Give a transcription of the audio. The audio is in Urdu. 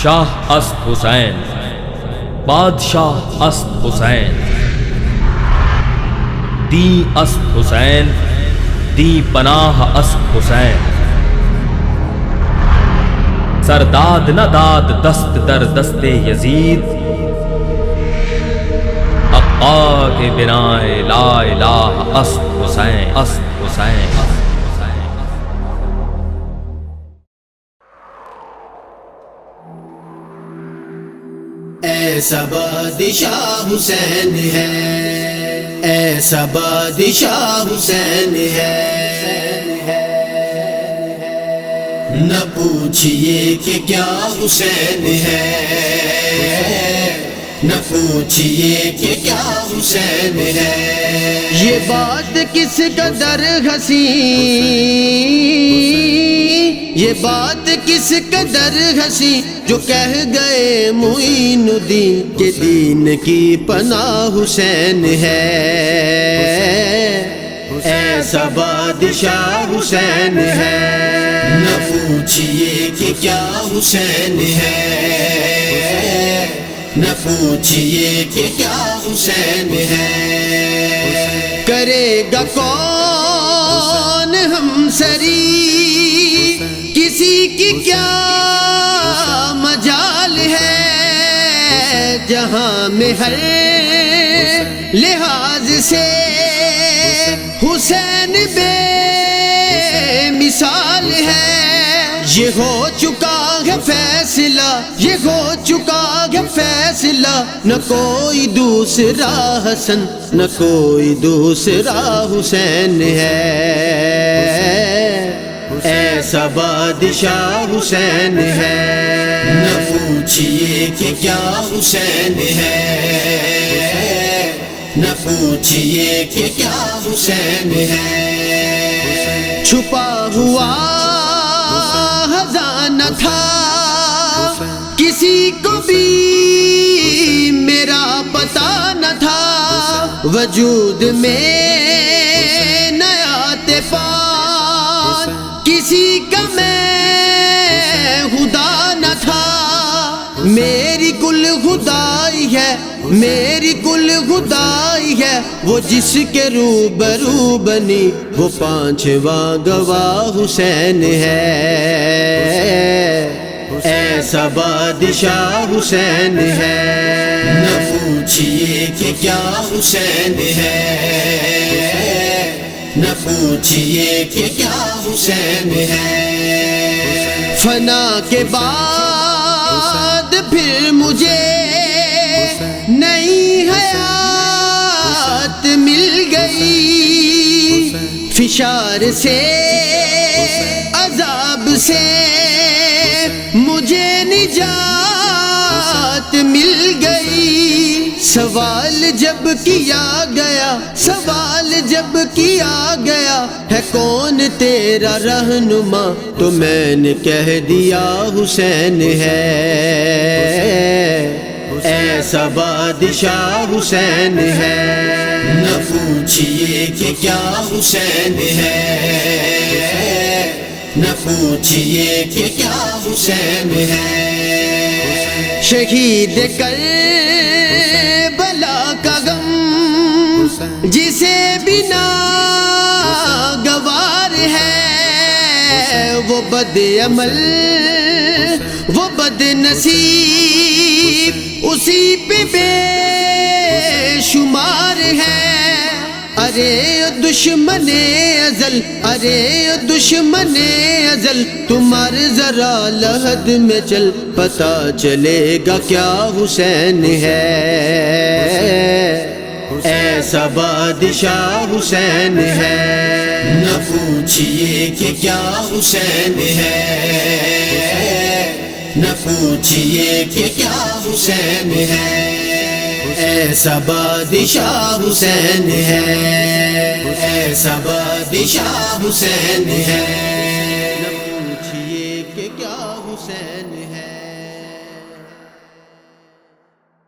شاہ است حسین، بادشاہ است حسین، دی است حسین، دی پناہ است حسین، سرداد نہ داد دست در دست یزید، اقا کے بنائے لا الہ است حسین، است حسین۔ ایسا بادشاہ حسین ہے، ایسا بادشاہ حسین ہے، نہ پوچھئے کہ کیا حسین ہے، نہ پوچھئے کہ کیا حسین ہے۔ یہ بات کس قدر حسین، یہ بات کس قدر ہنسی جو کہہ گئے معین الدین کہ دین کی پناہ حسین ہے۔ ایسا بادشاہ حسین ہے، نہ پوچھئے کہ کیا حسین ہے، نہ پوچھئے کہ کیا حسین ہے۔ کرے گا کون ہم سری، کسی کی کیا مجال ہے، جہاں میں ہر لحاظ سے حسین بے مثال ہے۔ یہ ہو چکا ہے فیصلہ، یہ ہو چکا ہے فیصلہ، نہ کوئی دوسرا حسن، نہ کوئی دوسرا حسین ہے۔ ایسا بادشاہ حسین ہے، نہ پوچھئے کہ کیا حسین ہے، نہ پوچھئے کہ کیا حسین ہے۔ چھپا ہوا خزانہ تھا کسی کو بھی میرا پتہ نہ تھا، وجود میں نیا طوفان کسی کا میں خدا نہ تھا۔ میری کل خدائی ہے، میری کل خدائی ہے، وہ جس کے روبرو بنی وہ پانچواں گواہ حسین ہے۔ ایسا بادشاہ حسین ہے، نہ پوچھئے کہ کیا حسین ہے، نہ پوچھئے کہ کیا حسین ہے۔ فنا کے بعد پھر مجھے نئی حیات مل گئی، فشار سے عذاب سے مجھے نجات مل گئی۔ سوال جب کیا گیا، سوال جب کیا گیا ہے کون تیرا رہنما، تو میں نے کہہ دیا حسین ہے۔ ایسا بادشاہ حسین ہے، نہ پوچھئے کہ کیا حسین ہے، نہ پوچھئے کہ کیا حسین ہے۔ شہید کربلا کا غم جسے بنا گوار ہے، وہ بد عمل وہ بد نصیب اسی پہ بے شمار ہے۔ ارے دشمن ازل، ارے دشمن ازل، تمہار ذرا لحد میں چل، پتہ چلے گا کیا حسین ہے۔ ایسا بادشاہ حسین ہے، نہ پوچھئے کہ کیا حسین ہے، نہ پوچھئے کہ کیا حسین ہے۔ ایسا بادشاہ حسین ہے، ایسا بادشاہ حسین ہے۔